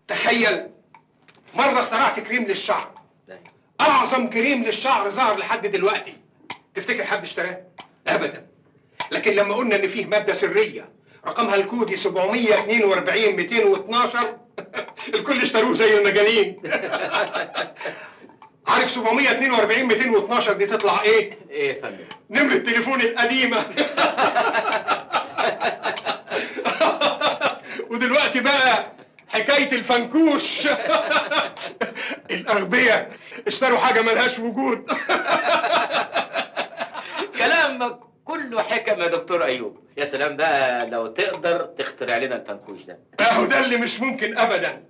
تخيل، مرة اخترعت كريم للشعر، أعظم كريم للشعر ظهر لحد دلوقتي. تفتكر حد اشتراه؟ أبدا. لكن لما قلنا إن فيه مادة سرية رقمها الكودي 742 212 الكل اشتروه زي المجانين. عارف 742 212 دي تطلع ايه؟ ايه يا فندم؟ نمرة تليفوني القديمة. ودلوقتي بقى حكاية الفنكوش. الأغبياء اشتروا حاجة ملهاش وجود. كلامك كله حكم يا دكتور ايوب. يا سلام بقى لو تقدر تخترع لنا الفنكوش ده. اهو ده اللي مش ممكن ابدا.